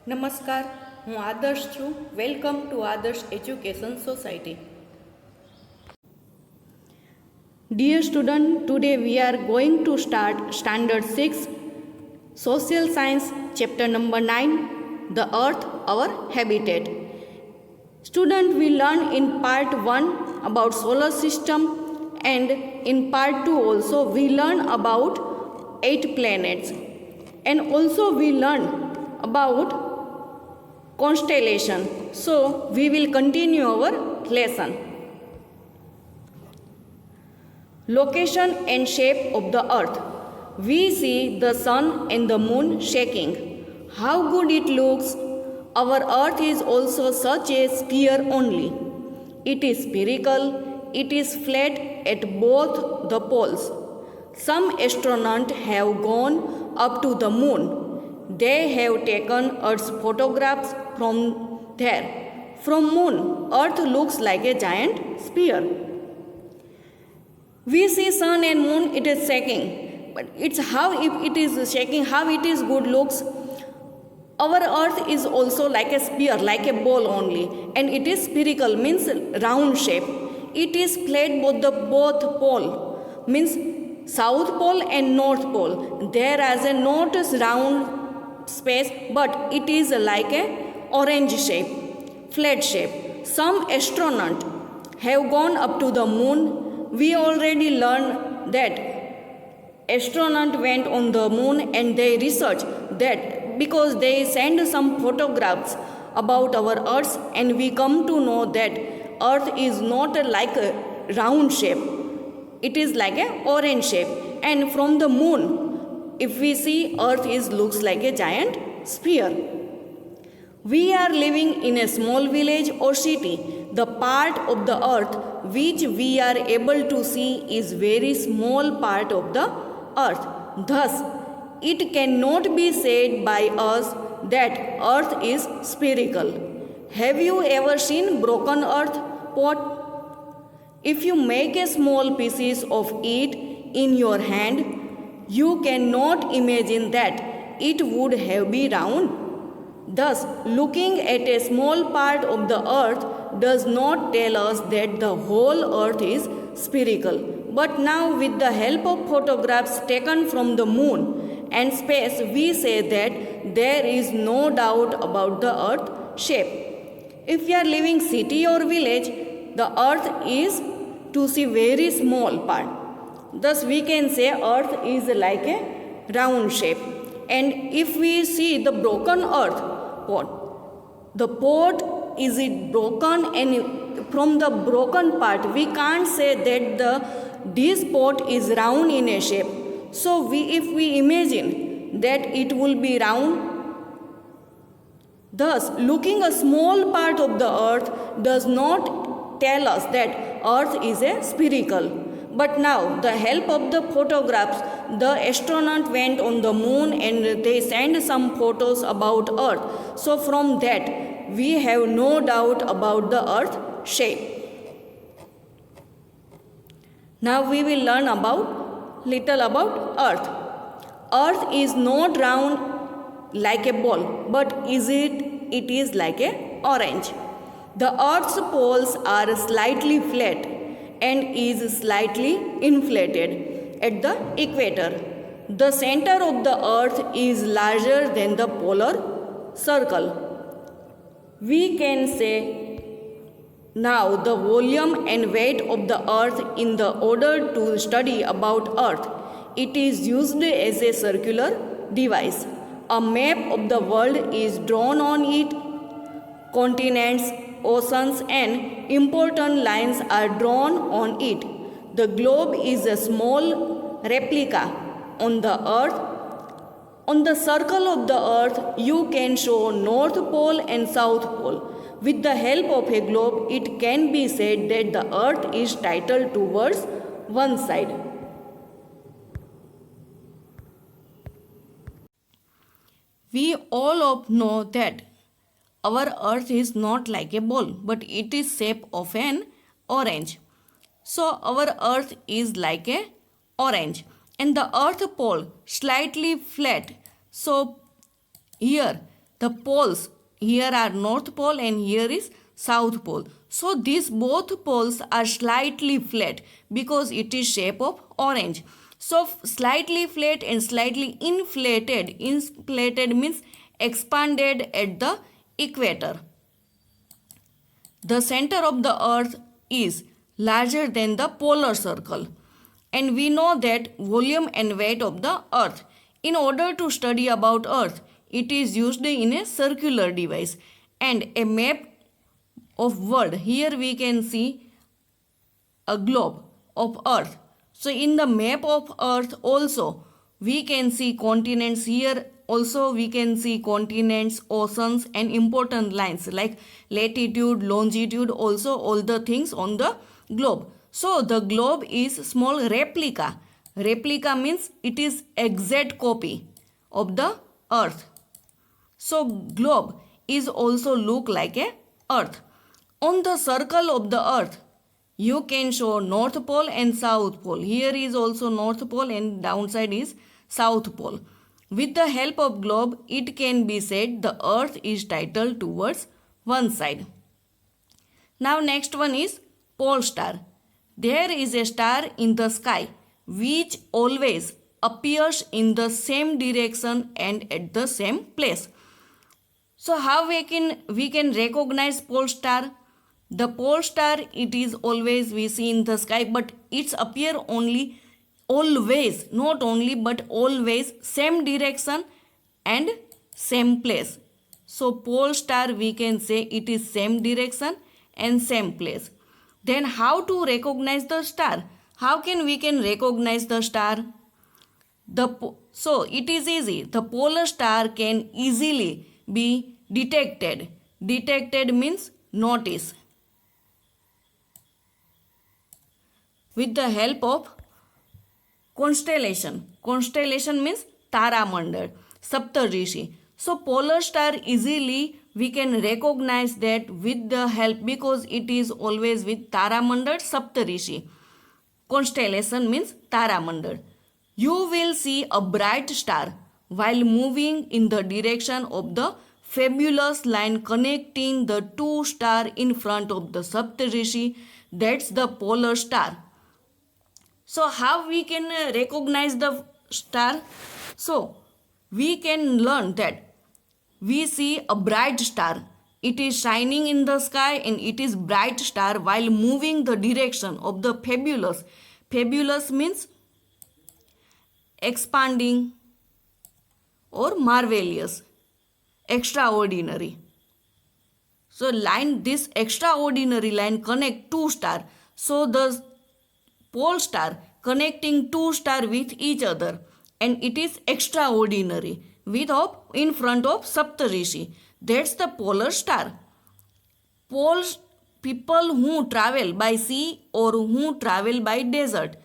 નમસ્કાર, હું આદર્શ છું. વેલકમ ટુ આદર્શ education society. Dear student, today we are going to start Standard 6, Social Science, Chapter number 9, The Earth, Our Habitat. Student, we learn in Part 1 about solar system, and in Part 2 also we learn about 8 planets, and also we learn about constellation. So we will continue our lesson. Location and shape of the earth. We see the sun and the moon shaking. How good it looks. Our earth is also such a sphere only. It is spherical. It is flat at both the poles. Some astronauts have gone up to the moon. They have taken Earth's photographs from there. From moon, Earth looks like a giant sphere. We see sun and moon, it is shaking. But it's how if it is shaking, how it is good looks. Our earth is also like a sphere, like a ball only. And it is spherical, means round shape. It is flat both pole, means south pole and north pole. There is a not round space, but it is like a orange shape, flat shape. Some astronauts have gone up to the moon. We already learned that astronauts went on the moon and they researched that because they sent some photographs about our earth, and we come to know that earth is not like a round shape. It is like a orange shape. And from the moon, if we see, earth looks like a giant sphere. We are living in a small village or city. The part of the earth which we are able to see is very small part of the earth. Thus, it cannot be said by us that earth is spherical. Have you ever seen broken earth pot? If you make a small pieces of it in your hand, you cannot imagine that it would have been round. Thus, looking at a small part of the earth does not tell us that the whole earth is spherical. But now, with the help of photographs taken from the moon and space, we say that there is no doubt about the earth shape. If we are living city or village, the earth is to see very small part. Thus, we can say earth is like a round shape. And if we see the broken earth pot, the pot is it broken, and from the broken part we can't say that this pot is round in a shape. So if we imagine that it will be round, thus looking a small part of the earth does not tell us that earth is a spherical. But now, the help of the photographs, the astronaut went on the moon and they sent some photos about earth. So from that, we have no doubt about the earth shape. Now we will learn little about earth. Earth is not round like a ball, but it is like a orange. The earth's poles are slightly flat and is slightly inflated at the equator. The center of the earth is larger than the polar circle. We can say now the volume and weight of the earth in the order to study about earth. It is used as a circular device. A map of the world is drawn on it. Continents, oceans and important lines are drawn on it. The globe is a small replica on the earth. On the circle of the earth, you can show North Pole and South Pole. With the help of a globe, it can be said that the earth is tilted towards one side. We all know that our earth is not like a ball, but it is shape of an orange. So our earth is like a orange, and the earth pole slightly flat. So here the poles here are north pole and here is south pole. So these both poles are slightly flat because it is shape of orange. So slightly flat and slightly inflated. Inflated means expanded at the equator. The center of the earth is larger than the polar circle. And we know that volume and weight of the earth. In order to study about earth, it is used in a circular device and a map of world. Here we can see a globe of earth. So in the map of earth also we can see continents. Here also we can see continents, oceans and important lines like latitude, longitude, also all the things on the globe. So the globe is small replica. Replica means it is exact copy of the earth. So globe is also look like a earth. On the circle of the earth, you can show north pole and south pole. Here is also north pole and downside is south pole. With the help of globe, it can be said the earth is tilted towards one side. Now next one is pole star. There is a star in the sky which always appears in the same direction and at the same place. So how we can recognize pole star? The pole star, it is always we see in the sky, but it's appear only always, not only but always same direction and same place. So pole star we can say it is same direction and same place. Then how to recognize the star? How can we recognize the star? So it is easy. The polar star can easily be detected. Detected means notice. With the help of constellation. Constellation means Taramandal, Saptarishi. So polar star easily we can recognize that with the help, because it is always with Taramandal, Saptarishi. Constellation means Taramandal. You will see a bright star while moving in the direction of the fabulous line connecting the two stars in front of the Saptarishi. That's the polar star. So how we can recognize the star? So we can learn that we see a bright star. It is shining in the sky and it is bright star while moving the direction of the fabulous. Fabulous means expanding or marvelous, extraordinary. So this extraordinary line connect two stars. So the pole star connecting two stars with each other, and it is extraordinary in front of Saptarishi. That's the polar star. People who travel by sea or who travel by desert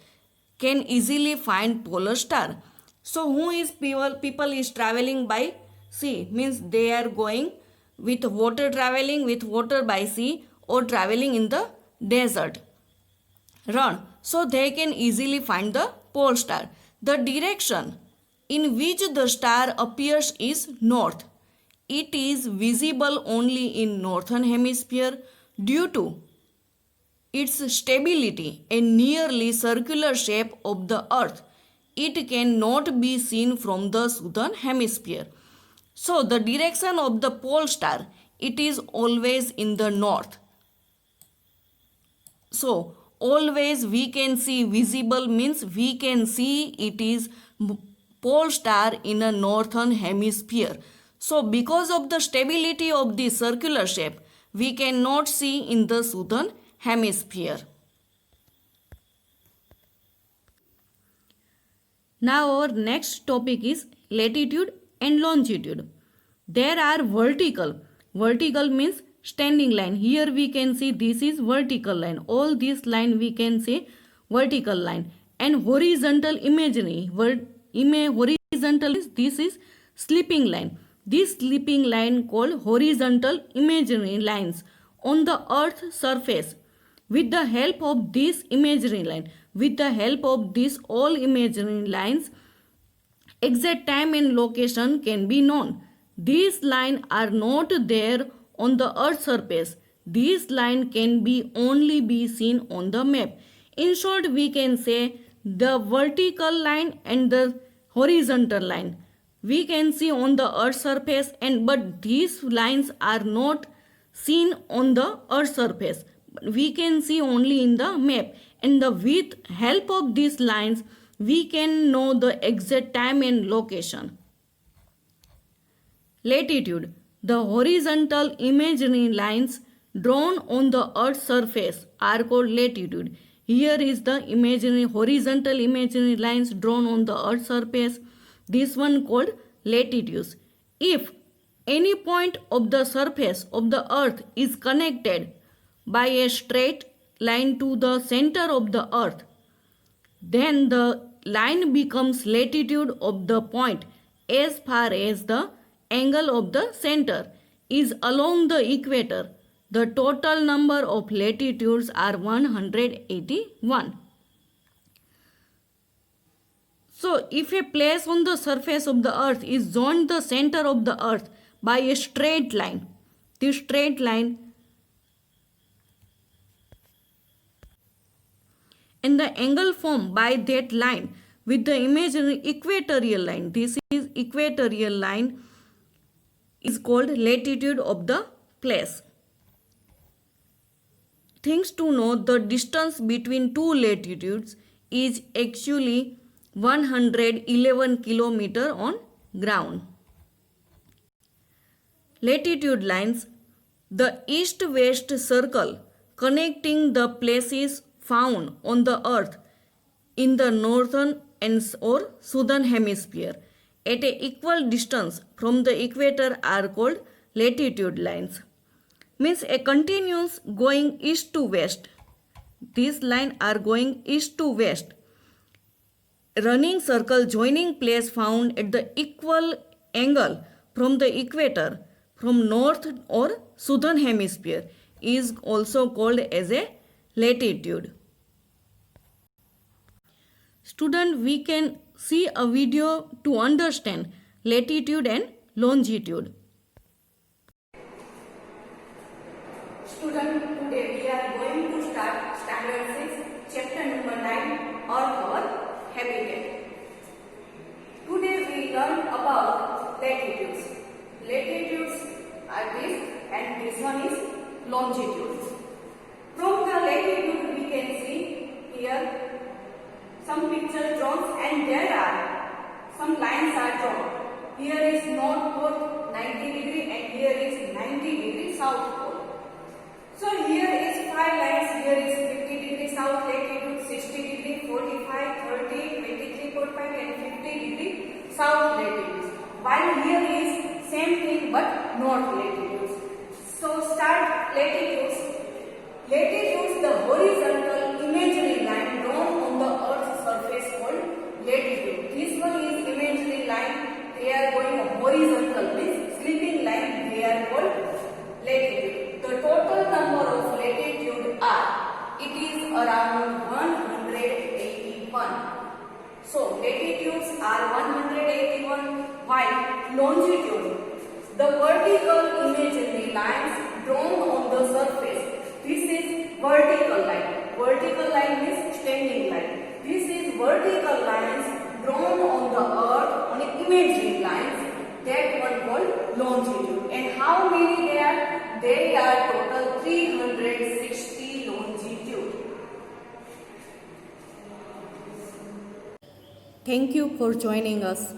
can easily find polar star. So who is people is traveling by sea, means they are going with water, traveling with water by sea or traveling in the desert. So they can easily find the pole star. The direction in which the star appears is north. It is visible only in northern hemisphere due to its stability and nearly circular shape of the earth. It cannot be seen from the southern hemisphere. So the direction of the pole star, it is always in the north. So always we can see visible means we can see it is pole star in a northern hemisphere. So because of the stability of the circular shape, we cannot see in the southern hemisphere. Now our next topic is latitude and longitude. There are vertical. Vertical means standing line. Here we can see this is vertical line. All this line we can say vertical line. And horizontal imaginary. Horizontal is this is sleeping line. This sleeping line called horizontal imaginary lines on the earth's surface. With the help of this imaginary line, with the help of these all imaginary lines, exact time and location can be known. These lines are not there on the earth's surface. These lines can be only be seen on the map. In short, we can say the vertical line and the horizontal line we can see on the earth's surface, and but these lines are not seen on the earth's surface. We can see only in the map, and with help of these lines we can know the exact time and location. Latitude. The horizontal imaginary lines drawn on the earth's surface are called latitude. Here is the imaginary horizontal imaginary lines drawn on the earth's surface. This one called latitudes. If any point of the surface of the earth is connected by a straight line to the center of the earth, then the line becomes latitude of the point as far as the angle of the center is along the equator. The total number of latitudes are 181. So, if a place on the surface of the earth is joined the center of the earth by a straight line, this straight line and the angle formed by that line with the imaginary equatorial line, this is equatorial line, is called latitude of the place. Things to know, the distance between two latitudes is actually 111 kilometer on ground. Latitude lines. The east-west circle connecting the places found on the earth in the northern and or southern hemisphere at a equal distance from the equator are called latitude lines. Means a continuous going east to west. These lines are going east to west. Running circle joining place found at the equal angle from the equator from north or southern hemisphere is also called as a latitude. Student, we can see a video to understand latitude and longitude. Student, today we are going to start standard 6, chapter number 9, Earth our habitat. Today we learn about latitudes. Latitudes are this and this one is longitudes. From the latitude we can see here some picture drawn and there are some lines are drawn. Here is north pole 90 degree and here is 90 degree south pole. So here is 5 lines, here is 50 degree south latitude, 60 degree, 45, 30, 23.5 and 50 degree south latitudes. While here is same thing but north latitudes. So start latitudes. Latitudes, the horizontal imaginary line drawn on the earth's surface called latitude. This one is imaginary line, they are going horizontal, means sleeping line, they are called latitude. The total number of latitude are, it is around 181. So latitudes are 181, while longitude, the vertical imaginary lines drawn on the surface. This is vertical line. Vertical line means standing line. This is vertical lines drawn on the earth on imaginary lines. That one called longitude. And how many they are? They are total 360 longitude. Thank you for joining us.